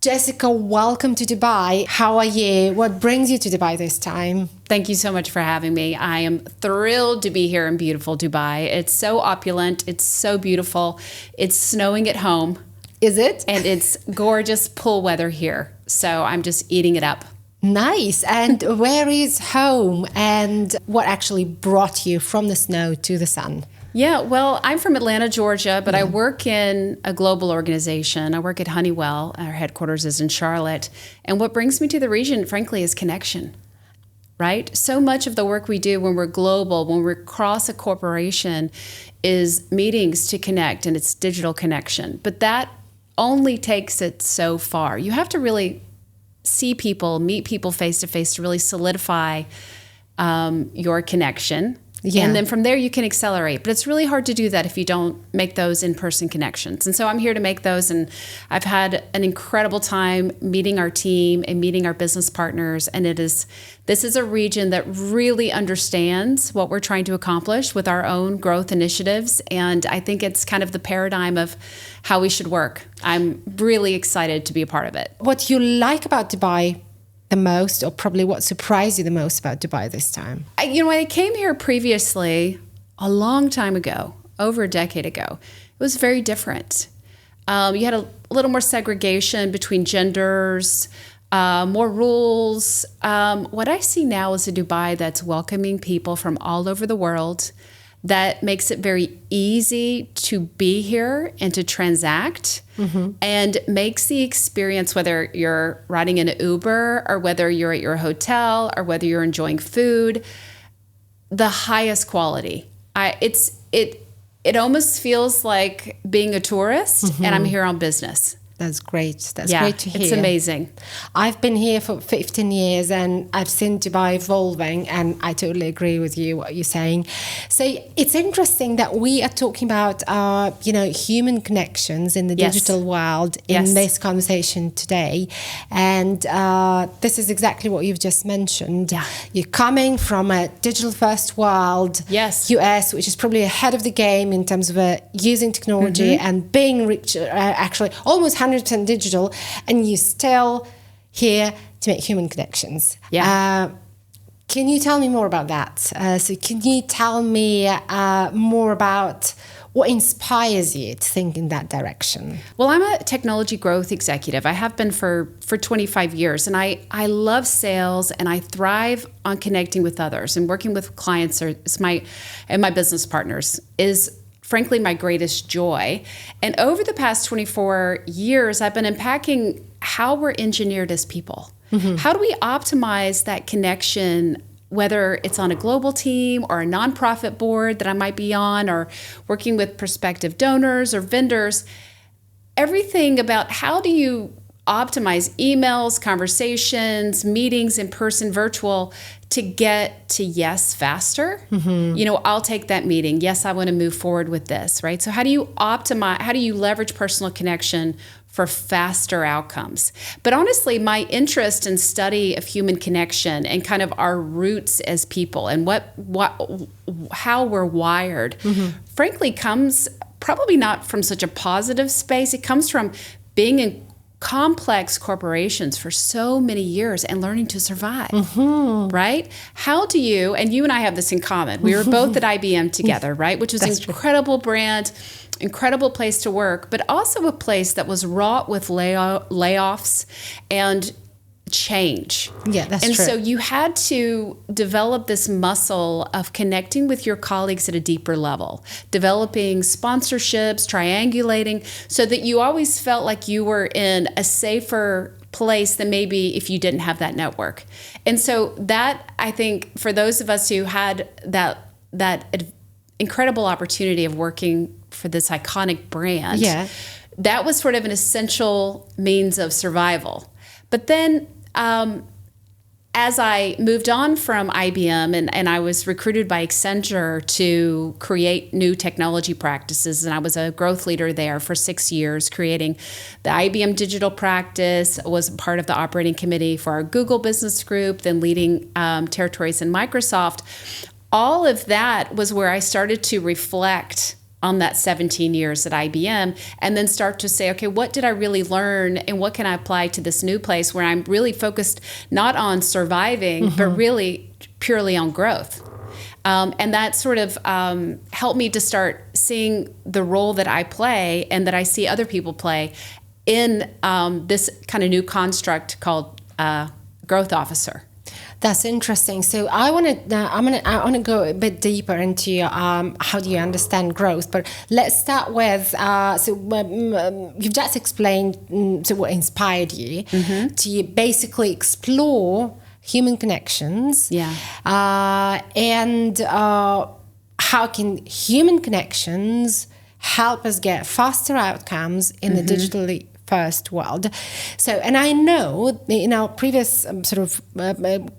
Jessica, welcome to Dubai. How are you? What brings you to Dubai this time? Thank you so much for having me. I am thrilled to be here in beautiful Dubai. It's so opulent. It's so beautiful. It's snowing at home. Is it? And it's gorgeous pool weather here. So I'm just eating it up. Nice. And where is home? And what actually brought you from the snow to the sun? Yeah, well, I'm from Atlanta, Georgia, but I work in a global organization. I work at Honeywell. Our headquarters is in Charlotte. And what brings me to the region, frankly, is connection, right? So much of the work we do when we're global, when we're across a corporation, is meetings to connect, and it's digital connection. But that only takes it so far. You have to really see people, meet people face to face to really solidify your connection. Yeah. And then from there you can accelerate. But it's really hard to do that if you don't make those in-person connections. And so I'm here to make those. And I've had an incredible time meeting our team and meeting our business partners. And this is a region that really understands what we're trying to accomplish with our own growth initiatives. And I think it's kind of the paradigm of how we should work. I'm really excited to be a part of it. What you like about Dubai the most, or probably what surprised you the most about Dubai this time? When I came here previously, a long time ago, over a decade ago, it was very different. You had a little more segregation between genders, more rules. What I see now is a Dubai that's welcoming people from all over the world, that makes it very easy to be here and to transact, and makes the experience, whether you're riding in an Uber or whether you're at your hotel or whether you're enjoying food, the highest quality. It almost feels like being a tourist, and I'm here on business. That's great. That's great to hear. It's amazing. I've been here for 15 years and I've seen Dubai evolving, and I totally agree with you, what you're saying. So it's interesting that we are talking about, human connections in the digital world in this conversation today. And this is exactly what you've just mentioned. Yeah. You're coming from a digital first world, US, which is probably ahead of the game in terms of using technology and being rich, actually almost 100% digital, and you're still here to make human connections. Yeah. Can you tell me more about that? So can you tell me more about what inspires you to think in that direction? Well, I'm a technology growth executive. I have been for 25 years, and I love sales, and I thrive on connecting with others, and working with clients and my business partners is frankly my greatest joy. And over the past 24 years, I've been unpacking how we're engineered as people. How do we optimize that connection, whether it's on a global team or a nonprofit board that I might be on, or working with prospective donors or vendors? Everything about how do you optimize emails, conversations, meetings, in person, virtual, to get to yes faster. I'll take that meeting. Yes, I want to move forward with this, right? So how do you optimize, how do you leverage personal connection for faster outcomes? But honestly, my interest and study of human connection and kind of our roots as people and how we're wired, frankly, comes probably not from such a positive space. It comes from being in complex corporations for so many years and learning to survive, right? How do you, and you and I have this in common, we were both at IBM together, right? Which was an incredible brand, incredible place to work, but also a place that was wrought with layoffs and change. Yeah, that's true. And true. so you had to develop this muscle of connecting with your colleagues at a deeper level, developing sponsorships, triangulating, so that you always felt like you were in a safer place than maybe if you didn't have that network. And so that, I think, for those of us who had that incredible opportunity of working for this iconic brand, that was sort of an essential means of survival. But then as I moved on from IBM and I was recruited by Accenture to create new technology practices, and I was a growth leader there for 6 years, creating the IBM digital practice, was part of the operating committee for our Google business group, then leading territories in Microsoft. All of that was where I started to reflect on that 17 years at IBM, and then start to say, okay, what did I really learn and what can I apply to this new place where I'm really focused not on surviving, but really purely on growth. And that sort of helped me to start seeing the role that I play and that I see other people play in this kind of new construct called growth officer. That's interesting. So I want to go a bit deeper into how do you understand growth. But let's start with you've just explained what inspired you to basically explore human connections. Yeah. And how can human connections help us get faster outcomes in the digitally first world? So, and I know in our previous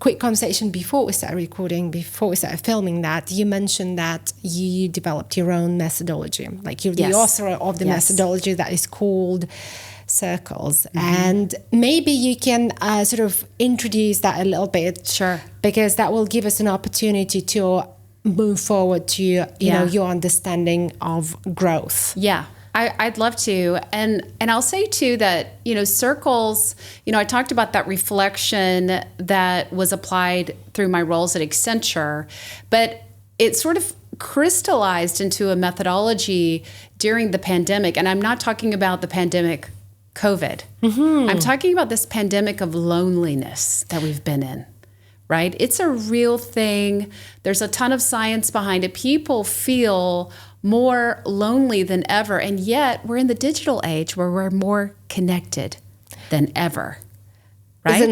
quick conversation before we started filming, that you mentioned that you developed your own methodology, like you're the author of the methodology that is called Circles. And maybe you can sort of introduce that a little bit. Sure. Because that will give us an opportunity to move forward to you know, your understanding of growth. Yeah. I'd love to. And I'll say too that, you know, circles, you know, I talked about that reflection that was applied through my roles at Accenture, but it sort of crystallized into a methodology during the pandemic. And I'm not talking about the pandemic COVID. I'm talking about this pandemic of loneliness that we've been in, right? It's a real thing. There's a ton of science behind it. People feel more lonely than ever. And yet we're in the digital age where we're more connected than ever. Right?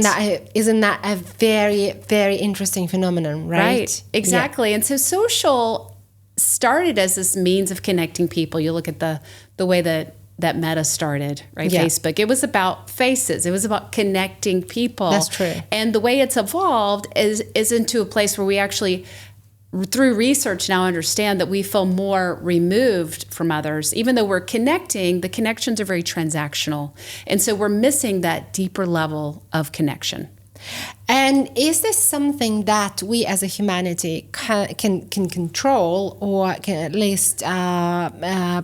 Isn't that a very, very interesting phenomenon, right? Exactly. Yeah. And so social started as this means of connecting people. You look at the way that Meta started, right? Yeah. Facebook. It was about faces. It was about connecting people. That's true. And the way it's evolved is into a place where we actually, through research, now understand that we feel more removed from others. Even though we're connecting, the connections are very transactional. And so we're missing that deeper level of connection. And is this something that we as a humanity can control, or can at least observe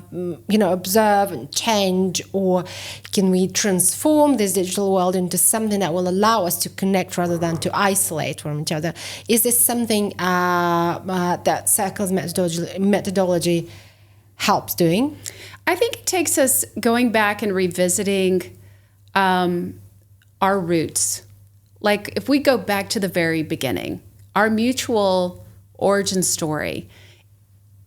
and change, or can we transform this digital world into something that will allow us to connect rather than to isolate from each other? Is this something that Circles methodology helps doing? I think it takes us going back and revisiting our roots. Like if we go back to the very beginning, our mutual origin story,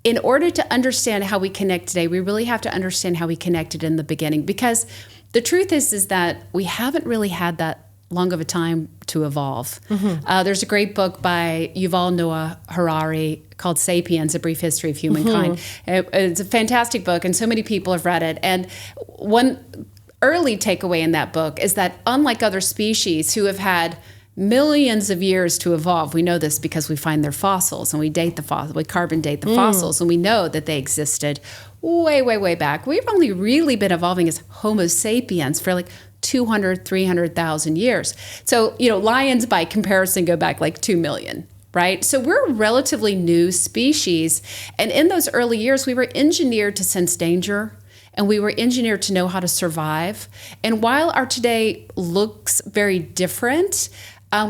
in order to understand how we connect today, we really have to understand how we connected in the beginning. Because the truth is that we haven't really had that long of a time to evolve. There's a great book by Yuval Noah Harari called Sapiens, A Brief History of Humankind. It's a fantastic book, and so many people have read it. And one early takeaway in that book is that unlike other species who have had millions of years to evolve, we know this because we find their fossils and we date the fossils, we carbon date the fossils, and we know that they existed way, way, way back. We've only really been evolving as Homo sapiens for like 200, 300,000 years. So, you know, lions by comparison go back like 2 million. Right? So we're a relatively new species. And in those early years, we were engineered to sense danger, and we were engineered to know how to survive. And while our today looks very different,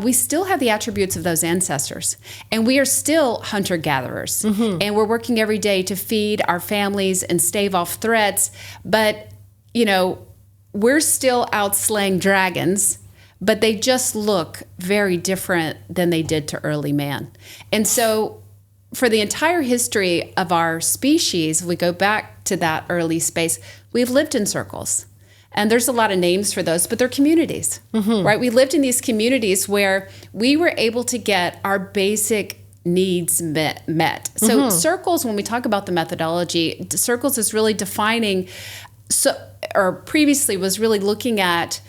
we still have the attributes of those ancestors. And we are still hunter-gatherers. And we're working every day to feed our families and stave off threats. But, you know, we're still out slaying dragons, but they just look very different than they did to early man. And so for the entire history of our species, if we go back to that early space, we've lived in circles. And there's a lot of names for those, but they're communities, right? We lived in these communities where we were able to get our basic needs met. So circles, when we talk about the methodology, circles is really defining, or previously was really looking at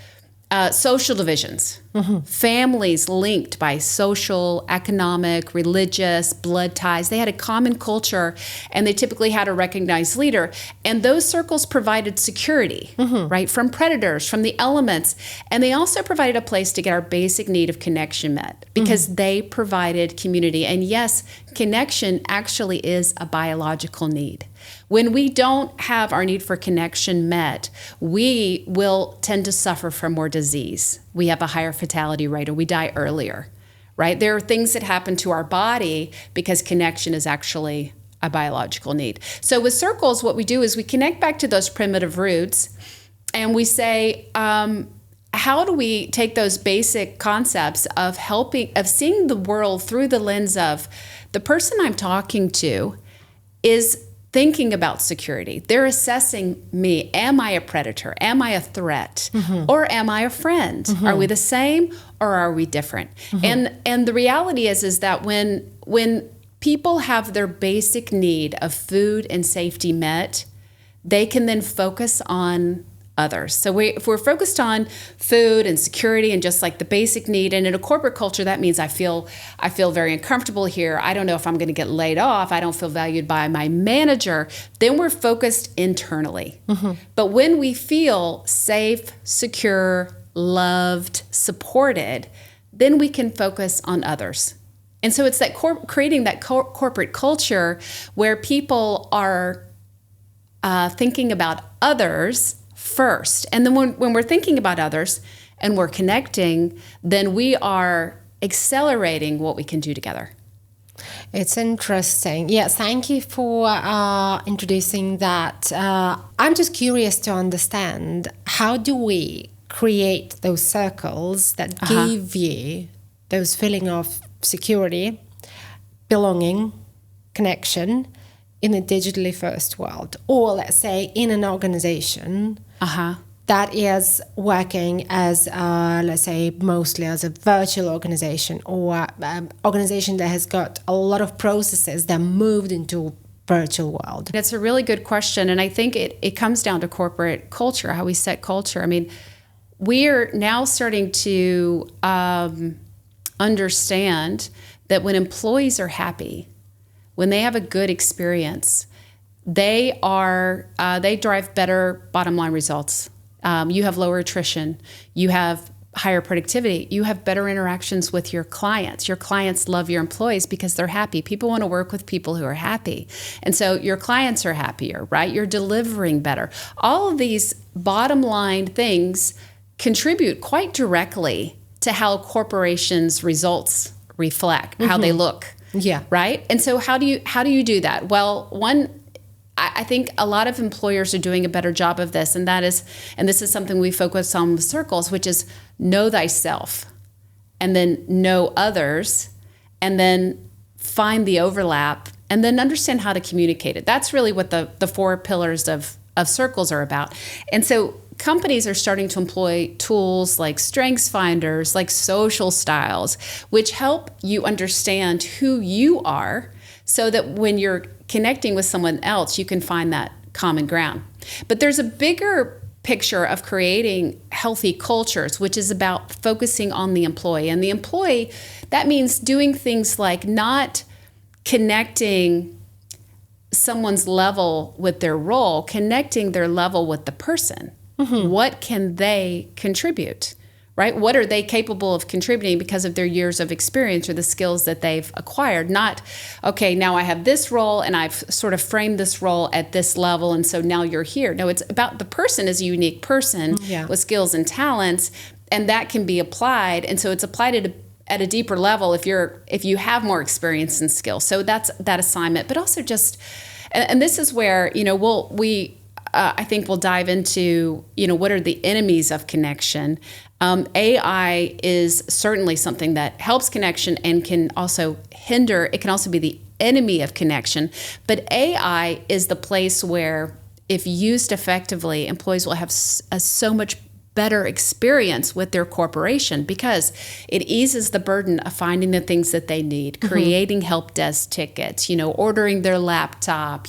social divisions. families linked by social, economic, religious, blood ties. They had a common culture, and they typically had a recognized leader. And those circles provided security, right, from predators, from the elements. And they also provided a place to get our basic need of connection met, because they provided community. And yes, connection actually is a biological need. When we don't have our need for connection met, we will tend to suffer from more disease. We have a higher fatality rate, or we die earlier, right? There are things that happen to our body because connection is actually a biological need. So with circles, what we do is we connect back to those primitive roots, and we say, how do we take those basic concepts of seeing the world through the lens of the person I'm talking to is thinking about security. They're assessing me. Am I a predator? Am I a threat? Or am I a friend? Are we the same, or are we different? And the reality is that when people have their basic need of food and safety met, they can then focus on others. So if we're focused on food and security and just like the basic need, and in a corporate culture, that means I feel very uncomfortable here. I don't know if I'm going to get laid off. I don't feel valued by my manager. Then we're focused internally. But when we feel safe, secure, loved, supported, then we can focus on others. And so it's that creating that corporate culture where people are thinking about others first. And then when we're thinking about others and we're connecting, then we are accelerating what we can do together. It's interesting. Yes, thank you for introducing that. I'm just curious to understand, how do we create those circles that give you those feeling of security, belonging, connection in a digitally first world, or let's say in an organization that is working as, let's say, mostly as a virtual organization, or organization that has got a lot of processes that moved into virtual world? That's a really good question. And I think it comes down to corporate culture, how we set culture. I mean, we're now starting to understand that when employees are happy, when they have a good experience, they drive better bottom line results. You have lower attrition. You have higher productivity. You have better interactions with your clients. Your clients love your employees because they're happy. People want to work with people who are happy. And so your clients are happier, right? You're delivering better. All of these bottom line things contribute quite directly to how corporations' results reflect, how they look. Yeah. Right? And so how do you do that? Well, I think a lot of employers are doing a better job of this, and this is something we focus on with circles, which is know thyself, and then know others, and then find the overlap, and then understand how to communicate it. That's really what the four pillars of circles are about. And so companies are starting to employ tools like strengths finders, like social styles, which help you understand who you are, so that when you're connecting with someone else, you can find that common ground. But there's a bigger picture of creating healthy cultures, which is about focusing on the employee. And the employee, that means doing things like not connecting someone's level with their role, connecting their level with the person. What can they contribute? Right? What are they capable of contributing because of their years of experience or the skills that they've acquired? Not, okay, now I have this role and I've sort of framed this role at this level, and so now you're here. No, it's about the person as a unique person with skills and talents, and that can be applied. And so it's applied at a deeper level if you have more experience and skills. So that's that assignment. But also just, and this is where, I think we'll dive into, what are the enemies of connection. AI is certainly something that helps connection and can also hinder. It can also be the enemy of connection. But AI is the place where, if used effectively, employees will have so much better experience with their corporation, because it eases the burden of finding the things that they need, creating help desk tickets, ordering their laptop,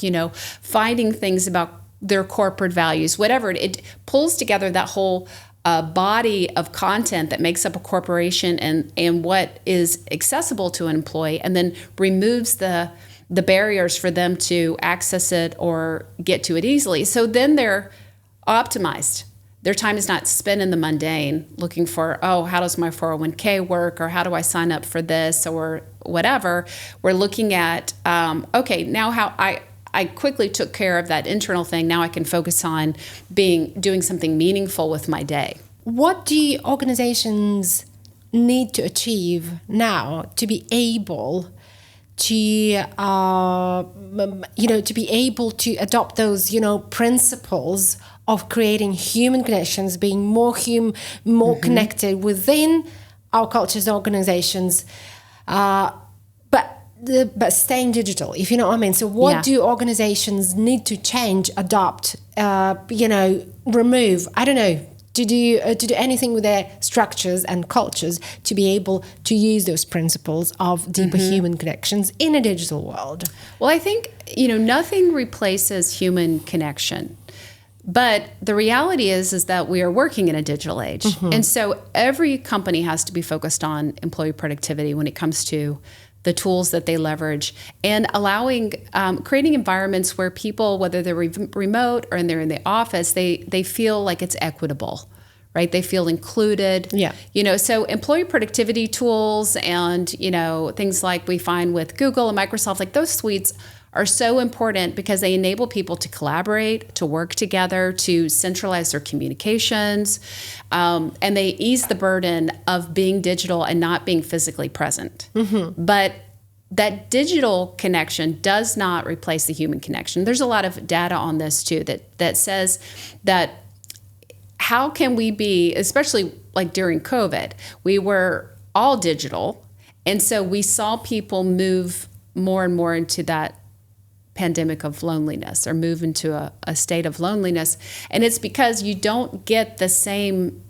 finding things about their corporate values, whatever. It pulls together that whole a body of content that makes up a corporation and what is accessible to an employee, and then removes the barriers for them to access it or get to it easily. So then they're optimized. Their time is not spent in the mundane looking for, oh, how does my 401k work, or how do I sign up for this, or whatever. We're looking at, okay, now how I quickly took care of that internal thing. Now I can focus on doing something meaningful with my day. What do organizations need to achieve now to be able to, to be able to adopt those, principles of creating human connections, being more connected within our cultures, organizations, but staying digital, if you know what I mean. So what do organizations need to change, adopt, remove, I don't know, to do anything with their structures and cultures to be able to use those principles of deeper human connections in a digital world? Well, I think, nothing replaces human connection. But the reality is that we are working in a digital age. And so every company has to be focused on employee productivity when it comes to the tools that they leverage, and allowing, creating environments where people, whether they're remote or they're in the office, they feel like it's equitable, right? They feel included. Yeah. So employee productivity tools and, things like we find with Google and Microsoft, like those suites are so important because they enable people to collaborate, to work together, to centralize their communications, and they ease the burden of being digital and not being physically present. But that digital connection does not replace the human connection. There's a lot of data on this too that says that how can we be, especially like during COVID, we were all digital, and so we saw people move more and more into that pandemic of loneliness, or move into a state of loneliness. And it's because you don't get the same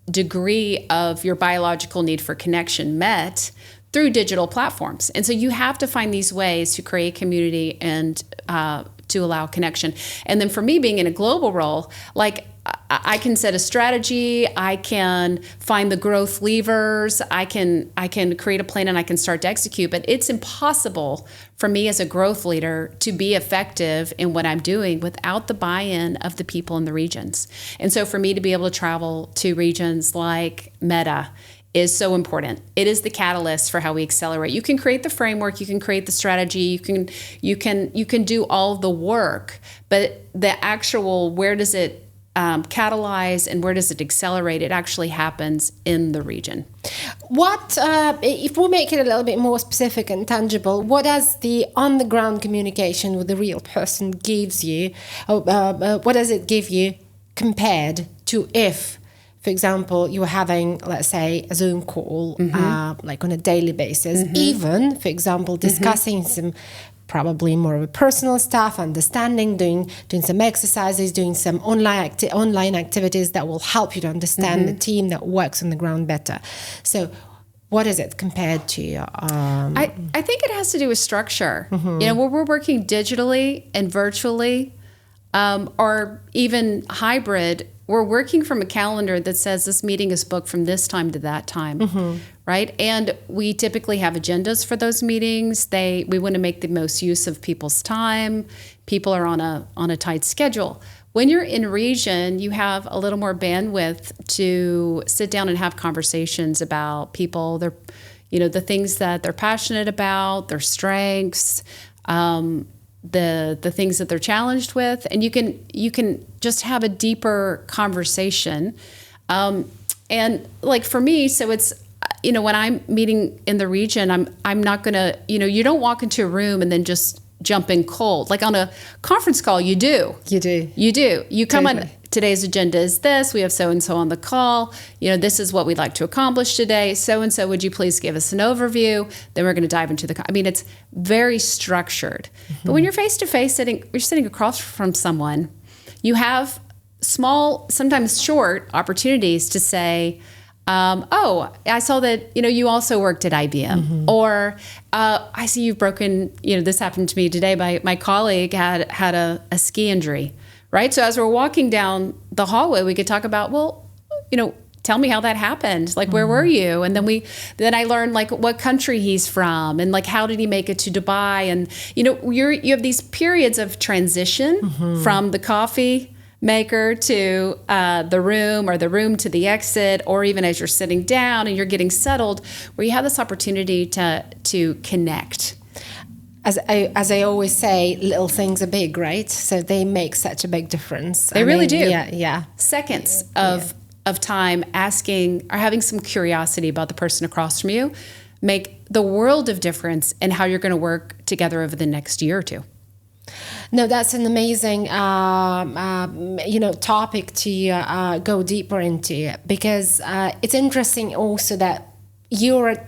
degree of your biological need for connection met through digital platforms. And so you have to find these ways to create community and to allow connection. And then for me, being in a global role, like I can set a strategy, I can find the growth levers, I can create a plan, and I can start to execute. But it's impossible for me as a growth leader to be effective in what I'm doing without the buy-in of the people in the regions. And so for me to be able to travel to regions like Meta is so important. It is the catalyst for how we accelerate. You can create the framework, you can create the strategy, you can do all the work, but the actual, where does it catalyze and where does it accelerate? It actually happens in the region. What, if we make it a little bit more specific and tangible, what does the on-the-ground communication with the real person gives you? What does it give you compared to if, for example, you were having, let's say, a Zoom call, like on a daily basis, even, for example, discussing some probably more of a personal stuff, understanding, doing some exercises, doing some online activities that will help you to understand the team that works on the ground better. So what is it compared to? I think it has to do with structure. Where we're working digitally and virtually, or even hybrid, we're working from a calendar that says this meeting is booked from this time to that time, right? And we typically have agendas for those meetings. We want to make the most use of people's time. People are on a tight schedule. When you're in region, you have a little more bandwidth to sit down and have conversations about people, the things that they're passionate about, their strengths, the things that they're challenged with, and you can just have a deeper conversation. And like for me, so it's, when I'm meeting in the region, I'm not gonna, you don't walk into a room and then just jump in cold. Like on a conference call, you do. You come on, today's agenda is this, we have so-and-so on the call, this is what we'd like to accomplish today, so-and-so, would you please give us an overview? Then we're going to dive into it's very structured. But when you're face-to-face, you're sitting across from someone, you have small, sometimes short opportunities to say, oh, I saw that, you also worked at IBM, or I see you've broken, this happened to me today. My colleague had a ski injury, right? So as we're walking down the hallway, we could talk about, well, tell me how that happened. Like, where were you? And then I learned like what country he's from and like how did he make it to Dubai? And you have these periods of transition from the coffee maker to the room, or the room to the exit, or even as you're sitting down and you're getting settled, where you have this opportunity to connect. As I always say, little things are big, right? So they make such a big difference. They really do. Yeah. Seconds of time asking or having some curiosity about the person across from you make the world of difference in how you're going to work together over the next year or two. No, that's an amazing, topic to go deeper into, because it's interesting also that you're a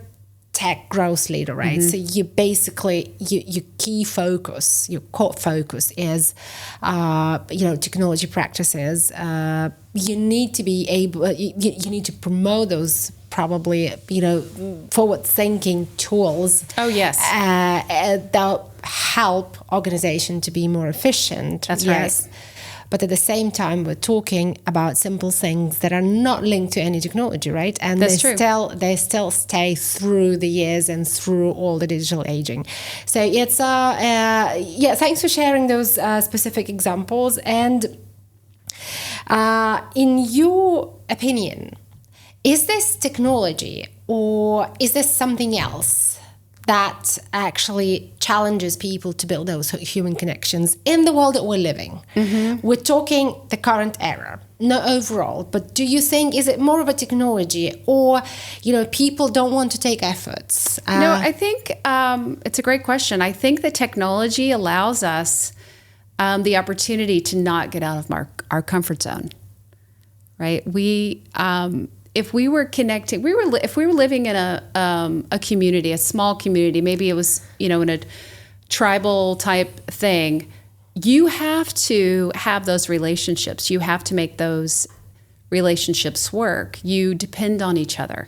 tech growth leader, right? So you basically, your key focus, your core focus is, technology practices. You need to be able, you need to promote those probably, forward-thinking tools. Oh, yes. That help organization to be more efficient. That's yes. right. But at the same time, we're talking about simple things that are not linked to any technology, right? And That's true. They still stay through the years and through all the digital aging. So it's thanks for sharing those specific examples. And in your opinion, is this technology or is this something else that actually challenges people to build those human connections in the world that we're living? We're talking the current era, not overall, but do you think, is it more of a technology, or, people don't want to take efforts? No, I think it's a great question. I think that technology allows us the opportunity to not get out of our comfort zone, right? If we were connecting, if we were living in a community, a small community, maybe it was, in a tribal type thing, you have to have those relationships. You have to make those relationships work. You depend on each other.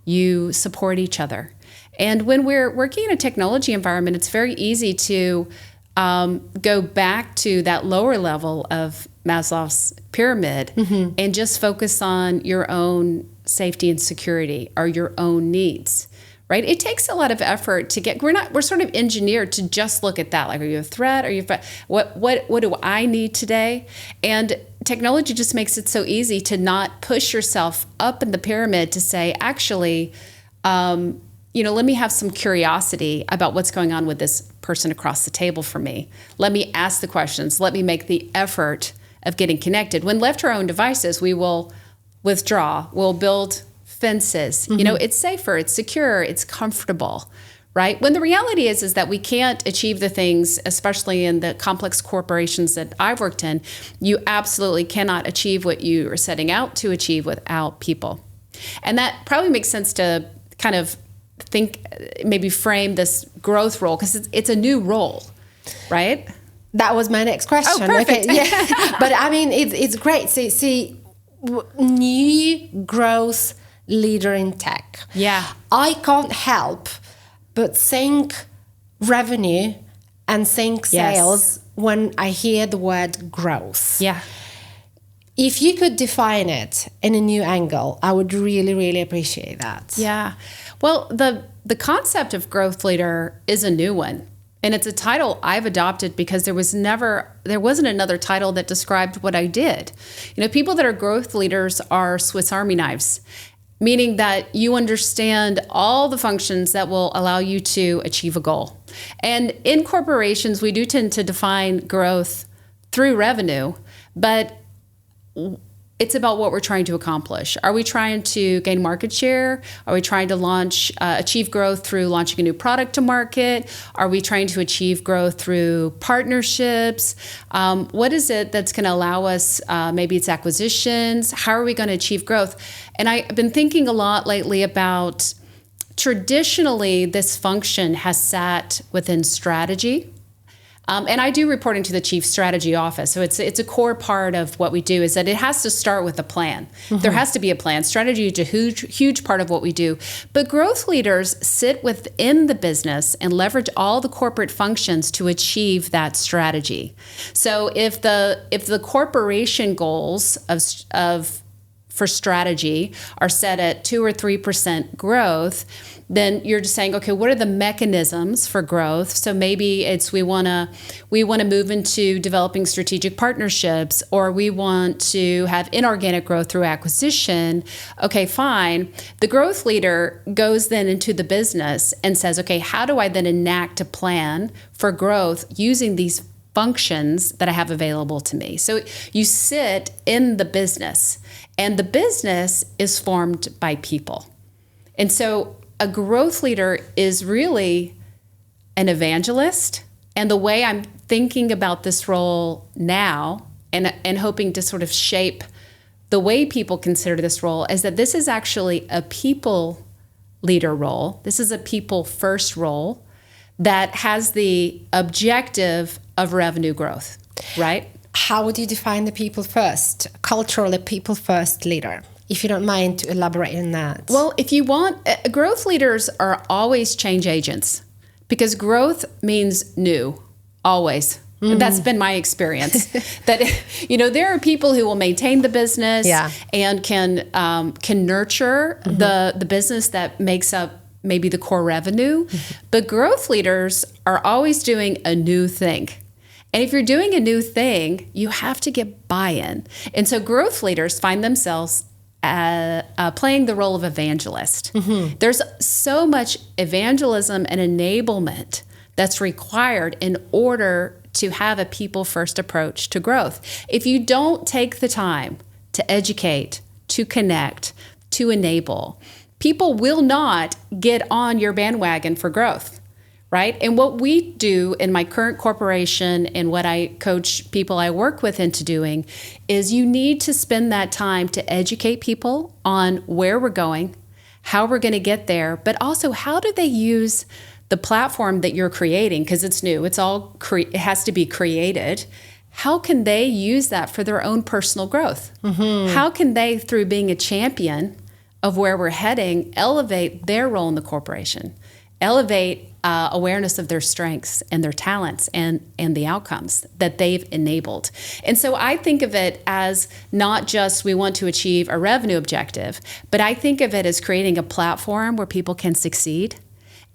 You support each other. And when we're working in a technology environment, it's very easy to go back to that lower level of Maslow's pyramid and just focus on your own safety and security or your own needs, right? It takes a lot of effort to get, we're sort of engineered to just look at that. Like, are you a threat? What do I need today? And technology just makes it so easy to not push yourself up in the pyramid to say, actually, let me have some curiosity about what's going on with this person across the table from me. Let me ask the questions. Let me make the effort of getting connected. When left to our own devices, we will withdraw. We'll build fences. It's safer, it's secure, it's comfortable, right? When the reality is that we can't achieve the things, especially in the complex corporations that I've worked in, you absolutely cannot achieve what you are setting out to achieve without people. And that probably makes sense to kind of maybe frame this growth role, because it's a new role, right? That was my next question. Oh, perfect. Okay, yeah. But I mean, it's great. See, new growth leader in tech. Yeah. I can't help but think revenue and think sales when I hear the word growth. Yeah. If you could define it in a new angle, I would really, really appreciate that. Yeah. Well, the concept of growth leader is a new one. And it's a title I've adopted because there wasn't another title that described what I did. People that are growth leaders are Swiss Army knives, meaning that you understand all the functions that will allow you to achieve a goal. And in corporations, we do tend to define growth through revenue, but it's about what we're trying to accomplish. Are we trying to gain market share? Are we trying to achieve growth through launching a new product to market? Are we trying to achieve growth through partnerships? What is it that's going to allow us, maybe it's acquisitions? How are we going to achieve growth? And I've been thinking a lot lately about, traditionally, this function has sat within strategy. And I do report into the Chief Strategy Office. So it's a core part of what we do is that it has to start with a plan. There has to be a plan. Strategy is a huge part of what we do. But growth leaders sit within the business and leverage all the corporate functions to achieve that strategy. So if the corporation goals for strategy are set at 2 or 3% growth, then you're just saying, okay, what are the mechanisms for growth? So maybe it's we want to move into developing strategic partnerships, or we want to have inorganic growth through acquisition. Okay, fine. The growth leader goes then into the business and says, okay, how do I then enact a plan for growth using these functions that I have available to me? So you sit in the business, and the business is formed by people. And so a growth leader is really an evangelist. And the way I'm thinking about this role now and hoping to sort of shape the way people consider this role is that this is actually a people leader role. This is a people first role that has the objective of revenue growth, right? How would you define the people first, culturally people first leader? If you don't mind to elaborate on that. Well, if you want, growth leaders are always change agents because growth means new, always. Mm-hmm. That's been my experience. That there are people who will maintain the business and can nurture the business that makes up maybe the core revenue. But growth leaders are always doing a new thing. And if you're doing a new thing, you have to get buy-in. And so growth leaders find themselves playing the role of evangelist. There's so much evangelism and enablement that's required in order to have a people-first approach to growth. If you don't take the time to educate, to connect, to enable, people will not get on your bandwagon for growth, right? And what we do in my current corporation and what I coach people I work with into doing is you need to spend that time to educate people on where we're going, how we're going to get there, but also how do they use the platform that you're creating, because it's new, it has to be created. How can they use that for their own personal growth? How can they, through being a champion of where we're heading, elevate their role in the corporation, elevate awareness of their strengths and their talents and the outcomes that they've enabled. And so I think of it as not just we want to achieve a revenue objective, but I think of it as creating a platform where people can succeed.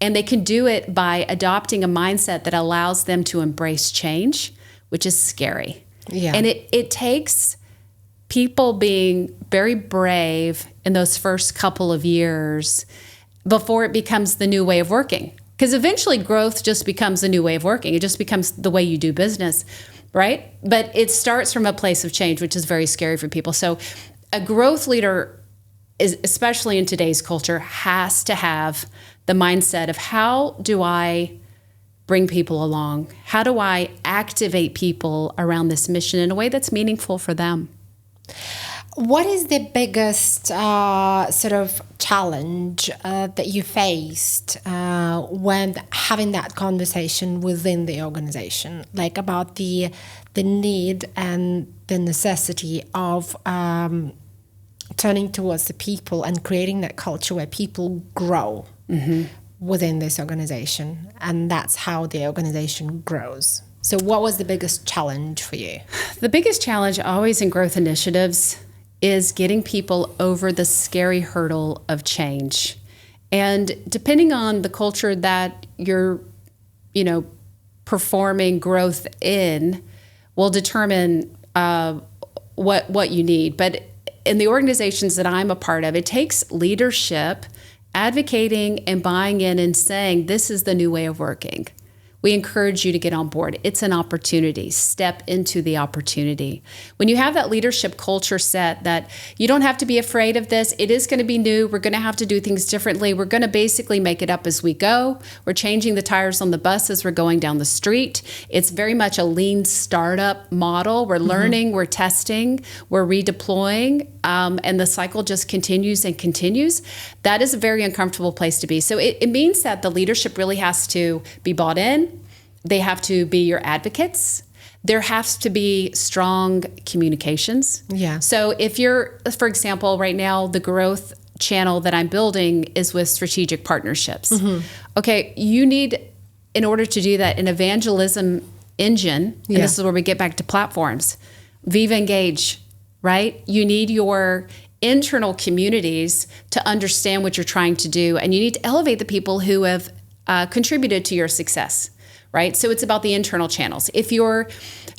And they can do it by adopting a mindset that allows them to embrace change, which is scary. Yeah. And it takes people being very brave in those first couple of years before it becomes the new way of working. Because eventually growth just becomes the new way of working. It just becomes the way you do business, right? But it starts from a place of change, which is very scary for people. So a growth leader, especially in today's culture, has to have the mindset of how do I bring people along? How do I activate people around this mission in a way that's meaningful for them? What is the biggest sort of challenge that you faced when having that conversation within the organization, like about the need and the necessity of turning towards the people and creating that culture where people grow within this organization, and that's how the organization grows? So what was the biggest challenge for you? The biggest challenge always in growth initiatives is getting people over the scary hurdle of change. And depending on the culture that you're, performing growth in will determine what you need. But in the organizations that I'm a part of, it takes leadership advocating and buying in and saying, this is the new way of working. We encourage you to get on board. It's an opportunity. Step into the opportunity. When you have that leadership culture set that you don't have to be afraid of this, it is going to be new. We're going to have to do things differently. We're going to basically make it up as we go. We're changing the tires on the bus as we're going down the street. It's very much a lean startup model. We're learning, we're testing, we're redeploying, and the cycle just continues and continues. That is a very uncomfortable place to be. So it means that the leadership really has to be bought in, they have to be your advocates. There has to be strong communications. Yeah. So if you're, for example, right now, the growth channel that I'm building is with strategic partnerships. Okay, you need, in order to do that, an evangelism engine, and this is where we get back to platforms. Viva Engage, right? You need your internal communities to understand what you're trying to do, and you need to elevate the people who have contributed to your success, right? So it's about the internal channels. If you're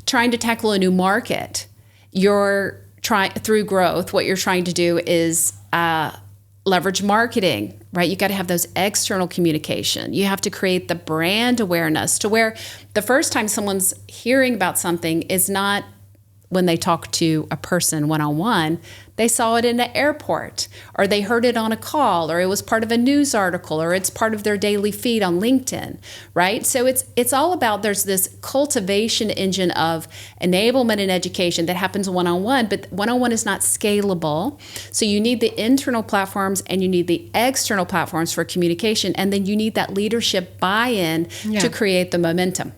trying to tackle a new market, through growth, what you're trying to do is leverage marketing, right? You got to have those external communication. You have to create the brand awareness to where the first time someone's hearing about something is not when they talk to a person one-on-one. They saw it in the airport, or they heard it on a call, or it was part of a news article, or it's part of their daily feed on LinkedIn, right? So it's all about, there's this cultivation engine of enablement and education that happens one-on-one, but one-on-one is not scalable. So you need the internal platforms and you need the external platforms for communication, and then you need that leadership buy-in to create the momentum.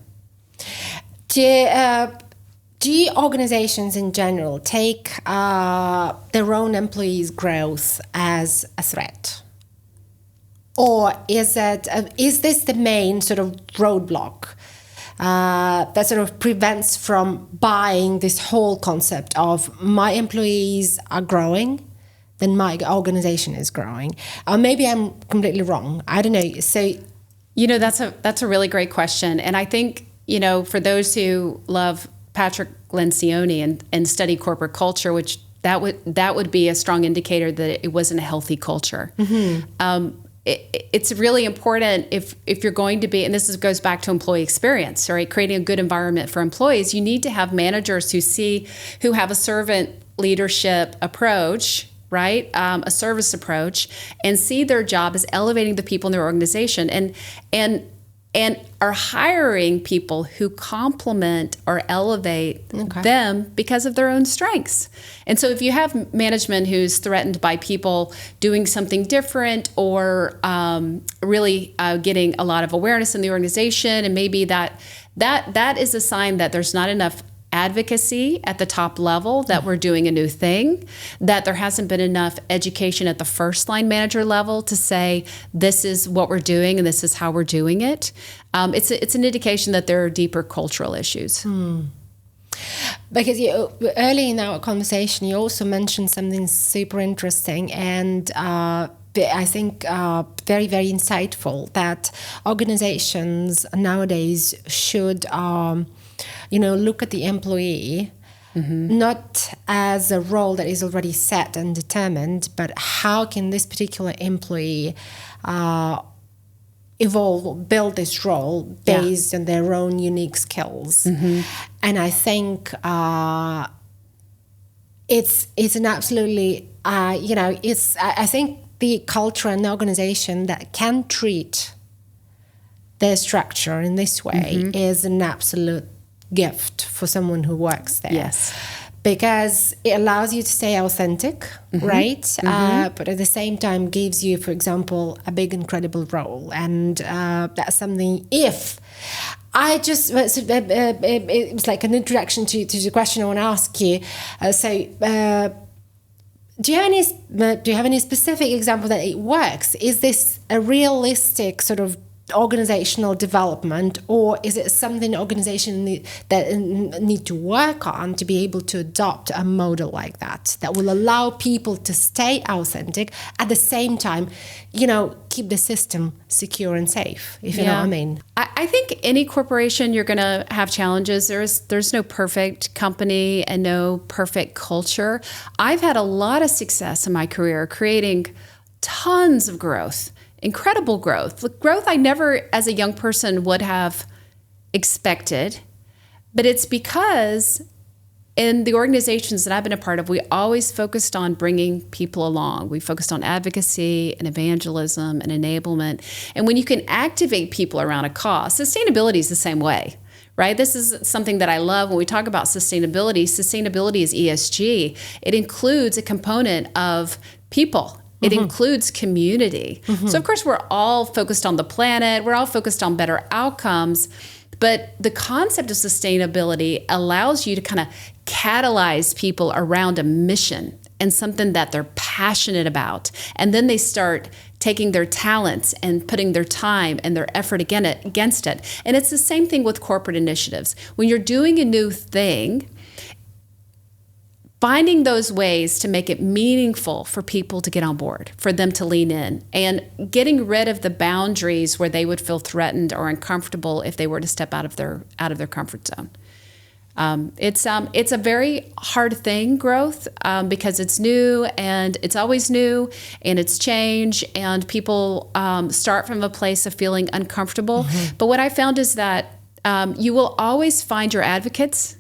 Do organizations in general take their own employees' growth as a threat? Or is this the main sort of roadblock that sort of prevents from buying this whole concept of my employees are growing, then my organization is growing? Or maybe I'm completely wrong. I don't know. So, that's a really great question. And I think, for those who love Patrick Lencioni and study corporate culture, which that would be a strong indicator that it wasn't a healthy culture. It's really important if you're going to be, and goes back to employee experience, right? Creating a good environment for employees. You need to have managers who have a servant leadership approach, right? A service approach, and see their job as elevating the people in their organization and are hiring people who complement or elevate them because of their own strengths. And so if you have management who's threatened by people doing something different or really getting a lot of awareness in the organization, and maybe that is a sign that there's not enough advocacy at the top level, that we're doing a new thing, that there hasn't been enough education at the first line manager level to say, this is what we're doing and this is how we're doing it. It's an indication that there are deeper cultural issues. Because early in our conversation, you also mentioned something super interesting and I think very, very insightful, that organizations nowadays should look at the employee not as a role that is already set and determined, but how can this particular employee evolve, build this role based on their own unique skills. And I think it's an absolutely, I think the culture and the organization that can treat their structure in this way is an absolute gift for someone who works there. Yes. Because it allows you to stay authentic, right? But at the same time gives you, for example, a big, incredible role. And that's something, it was like an introduction to the question I want to ask you. Do you have any specific example that it works? Is this a realistic sort of organizational development, or is it something organization need to work on to be able to adopt a model like that will allow people to stay authentic at the same time, keep the system secure and safe, if you know what I mean? I think any corporation, you're going to have challenges. There's no perfect company and no perfect culture. I've had a lot of success in my career creating tons of growth. Incredible growth I never, as a young person, would have expected. But it's because in the organizations that I've been a part of, we always focused on bringing people along. We focused on advocacy and evangelism and enablement. And when you can activate people around a cause, sustainability is the same way, right? This is something that I love when we talk about sustainability. Sustainability is ESG. It includes a component of people. It includes community. So of course we're all focused on the planet. We're all focused on better outcomes. But the concept of sustainability allows you to kind of catalyze people around a mission and something that they're passionate about. And then they start taking their talents and putting their time and their effort against it. And it's the same thing with corporate initiatives. When you're doing a new thing, finding those ways to make it meaningful for people to get on board, for them to lean in, and getting rid of the boundaries where they would feel threatened or uncomfortable if they were to step out of their comfort zone. It's a very hard thing, growth, because it's new and it's always new and it's change, and people start from a place of feeling uncomfortable. Mm-hmm. But what I found is that you will always find your advocates.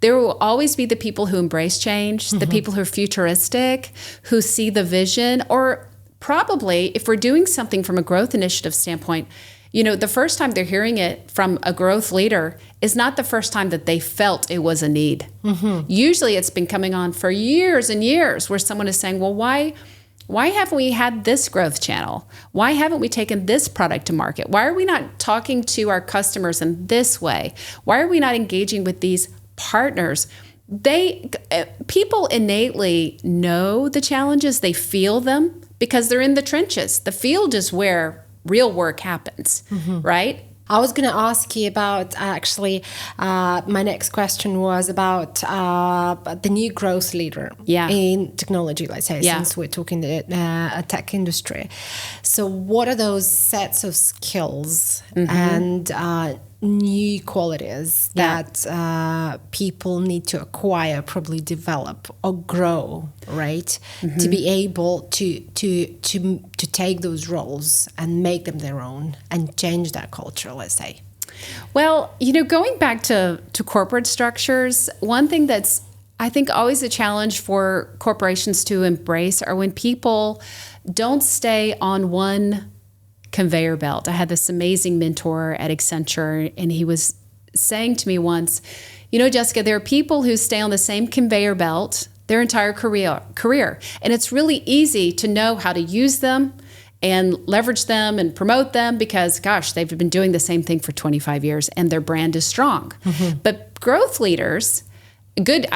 There will always be the people who embrace change, mm-hmm. the people who are futuristic, who see the vision, or probably if we're doing something from a growth initiative standpoint, the first time they're hearing it from a growth leader is not the first time that they felt it was a need. Mm-hmm. Usually it's been coming on for years and years where someone is saying, well, why haven't we had this growth channel? Why haven't we taken this product to market? Why are we not talking to our customers in this way? Why are we not engaging with these partners? People innately know the challenges. They feel them because they're in the trenches. The field is where real work happens, mm-hmm. right? I was going to ask you about, my next question was about the new growth leader in technology, let's say, since we're talking the tech industry. So what are those sets of skills mm-hmm. and new qualities that people need to acquire, probably develop or grow, right? Mm-hmm. To be able to take those roles and make them their own and change that culture, let's say. Well, going back to corporate structures, one thing that's, I think, always a challenge for corporations to embrace are when people don't stay on one conveyor belt. I had this amazing mentor at Accenture, and he was saying to me once, Jessica, there are people who stay on the same conveyor belt their entire career. And it's really easy to know how to use them and leverage them and promote them because, gosh, they've been doing the same thing for 25 years and their brand is strong. Mm-hmm. But growth leaders, good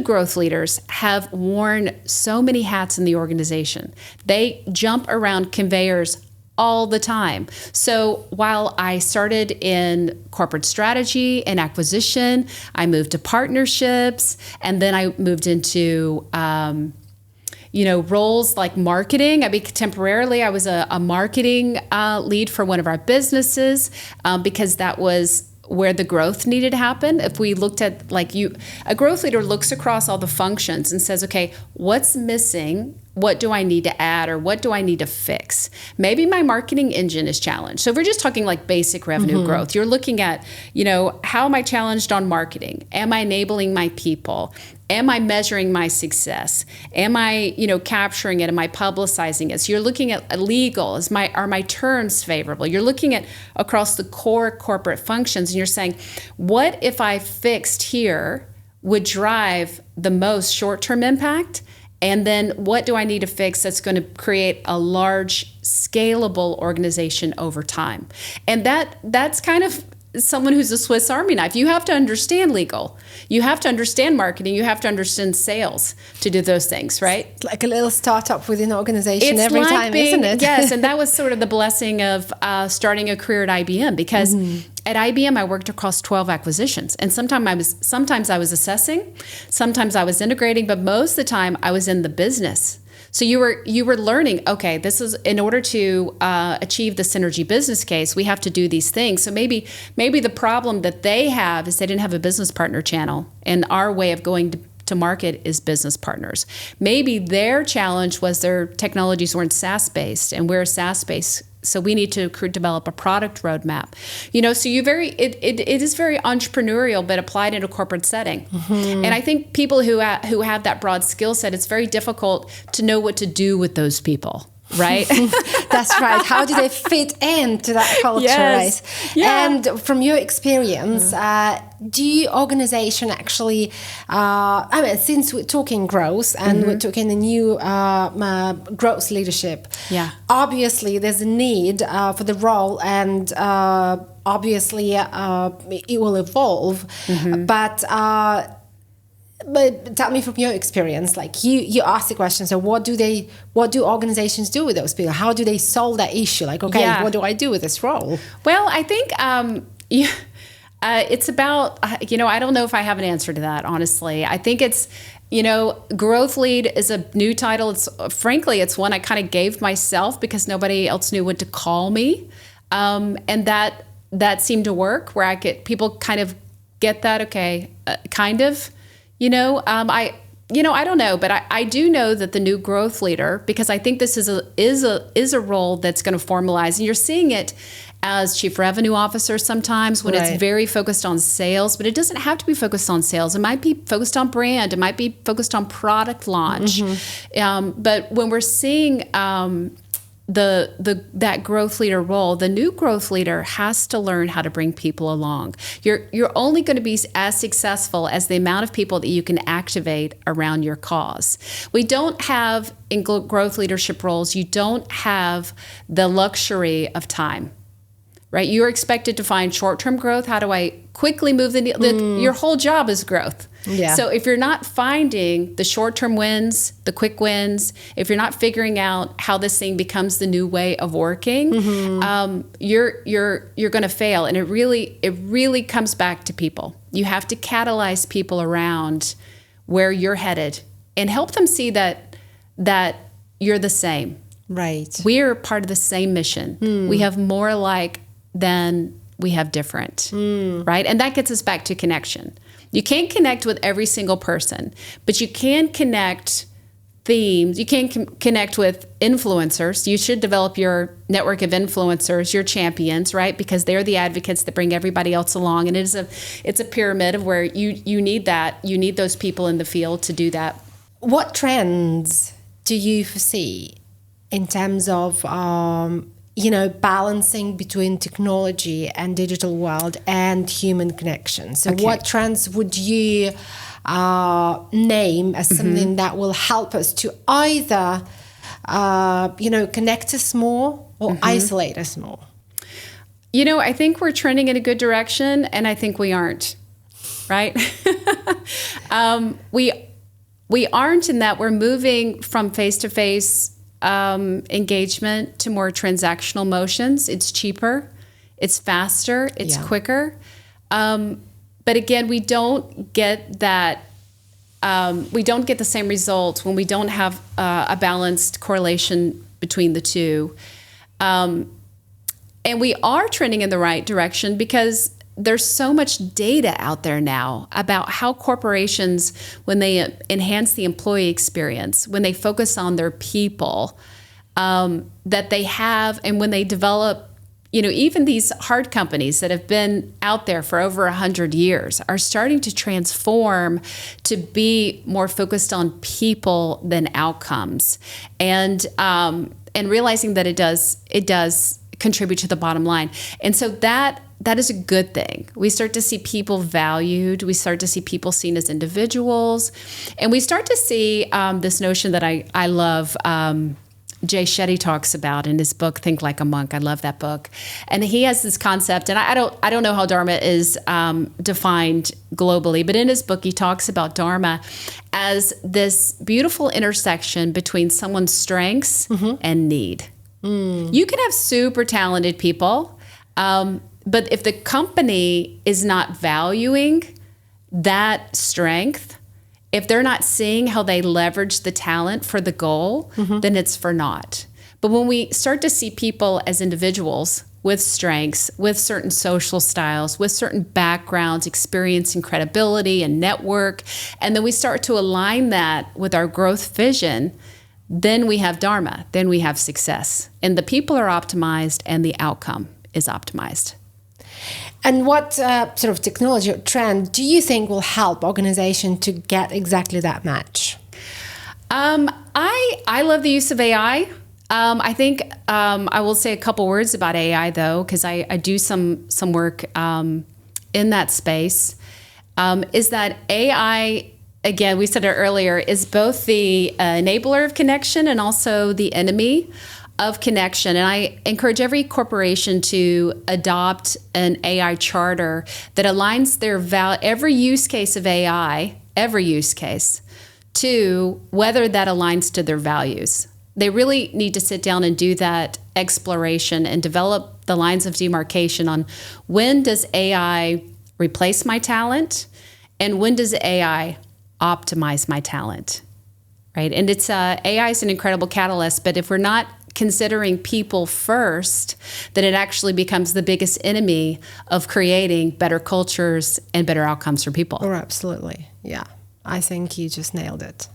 growth leaders have worn so many hats in the organization. They jump around conveyors all the time. So while I started in corporate strategy and acquisition, I moved to partnerships, and then I moved into roles like marketing. Temporarily, I was a marketing lead for one of our businesses because that was where the growth needed to happen. If we looked at a growth leader looks across all the functions and says, okay, what's missing? What do I need to add, or what do I need to fix? Maybe my marketing engine is challenged. So if we're just talking like basic revenue mm-hmm. growth, you're looking at, how am I challenged on marketing? Am I enabling my people? Am I measuring my success? Am I, capturing it? Am I publicizing it? So you're looking at legal. Are my terms favorable? You're looking at across the core corporate functions, and you're saying, what if I fixed here would drive the most short-term impact? And then what do I need to fix that's going to create a large, scalable organization over time? And that's kind of someone who's a Swiss Army knife. You have to understand legal. You have to understand marketing. You have to understand sales to do those things, right? It's like a little startup within an organization every time, isn't it? Yes, and that was sort of the blessing of starting a career at IBM, because mm-hmm. at IBM I worked across 12 acquisitions, and sometimes I was assessing, sometimes I was integrating, but most of the time I was in the business. So you were learning, okay, this is in order to achieve the synergy business case, we have to do these things. So maybe the problem that they have is they didn't have a business partner channel, and our way of going to market is business partners. Maybe their challenge was their technologies weren't SaaS-based, and we're SaaS-based. So we need to develop a product roadmap. So it is very entrepreneurial, but applied in a corporate setting. Mm-hmm. And I think people who have that broad skill set, it's very difficult to know what to do with those people. right? That's right. How do they fit into that culture, Yes. right? Yeah. And from your experience, do organization actually, I mean, since we're talking growth and we're talking the new growth leadership, obviously there's a need for the role, and obviously it will evolve. But tell me from your experience, like you ask the question, so what do organizations do with those people? How do they solve that issue? Like, okay, what do I do with this role? Well, I think it's about, I don't know if I have an answer to that, honestly. I think it's, growth lead is a new title. It's one I kind of gave myself because nobody else knew what to call me. And that seemed to work, where people kind of get that, okay, kind of. I don't know, but I do know that the new growth leader, because I think this is a role that's going to formalize, and you're seeing it as chief revenue officer sometimes when it's very focused on sales, but it doesn't have to be focused on sales. It might be focused on brand. It might be focused on product launch. But when we're seeing that growth leader role, the new growth leader has to learn how to bring people along. You're only going to be as successful as the amount of people that you can activate around your cause. We don't have, in growth leadership roles, you don't have the luxury of time. Right? You're expected to find short-term growth. How do I quickly move the needle? Your whole job is growth. Yeah. So if you're not finding the short-term wins, the quick wins, if you're not figuring out how this thing becomes the new way of working, you're going to fail. And it really comes back to people. You have to catalyze people around where you're headed and help them see that you're the same. Right. We're part of the same mission. We have more alike than we have different, right? And that gets us back to connection. You can't connect with every single person, but you can connect themes. You can connect with influencers. You should develop your network of influencers, your champions, right? Because they're the advocates that bring everybody else along. And it's a pyramid of where you need that. You need those people in the field to do that. What trends do you foresee in terms of balancing between technology and digital world and human connection? So what trends would you name as something that will help us to either, connect us more or isolate us more? I think we're trending in a good direction, and I think we aren't, right? We aren't, in that we're moving from face-to-face engagement to more transactional motions. It's cheaper, it's faster, it's quicker. But again, we don't get that. We don't get the same results when we don't have a balanced correlation between the two. And we are trending in the right direction because there's so much data out there now about how corporations, when they enhance the employee experience, when they focus on their people, that they have, and when they develop, even these hard companies that have been out there for over 100 years are starting to transform to be more focused on people than outcomes, and realizing that it does contribute to the bottom line. And so that is a good thing. We start to see people valued. We start to see people seen as individuals. And we start to see this notion that I love, Jay Shetty talks about in his book, Think Like a Monk. I love that book. And he has this concept, and I don't know how Dharma is defined globally, but in his book, he talks about Dharma as this beautiful intersection between someone's strengths and need. You can have super talented people, but if the company is not valuing that strength, if they're not seeing how they leverage the talent for the goal, then it's for naught. But when we start to see people as individuals with strengths, with certain social styles, with certain backgrounds, experience and credibility and network, and then we start to align that with our growth vision, then we have Dharma, then we have success. And the people are optimized and the outcome is optimized. And what sort of technology or trend do you think will help organizations to get exactly that match? I love the use of AI. I think I will say a couple words about AI though, because I do some work in that space. Is that AI, again, we said it earlier, is both the enabler of connection and also the enemy of connection. And I encourage every corporation to adopt an AI charter that aligns their every use case of AI, every use case, to whether that aligns to their values. They really need to sit down and do that exploration and develop the lines of demarcation on when does AI replace my talent and when does AI optimize my talent, right? And it's AI is an incredible catalyst, but if we're not considering people first, then it actually becomes the biggest enemy of creating better cultures and better outcomes for people. Oh, absolutely. Yeah. I think you just nailed it.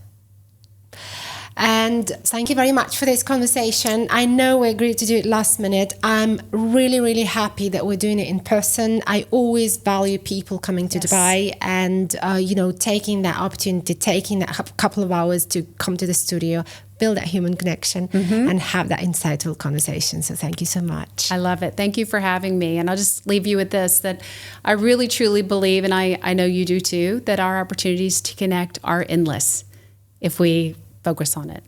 And thank you very much for this conversation. I know we agreed to do it last minute. I'm really, really happy that we're doing it in person. I always value people coming to Dubai and, taking that opportunity, taking that couple of hours to come to the studio, build that human connection and have that insightful conversation. So thank you so much. I love it. Thank you for having me. And I'll just leave you with this, that I really, truly believe, and I know you do too, that our opportunities to connect are endless if we focus on it.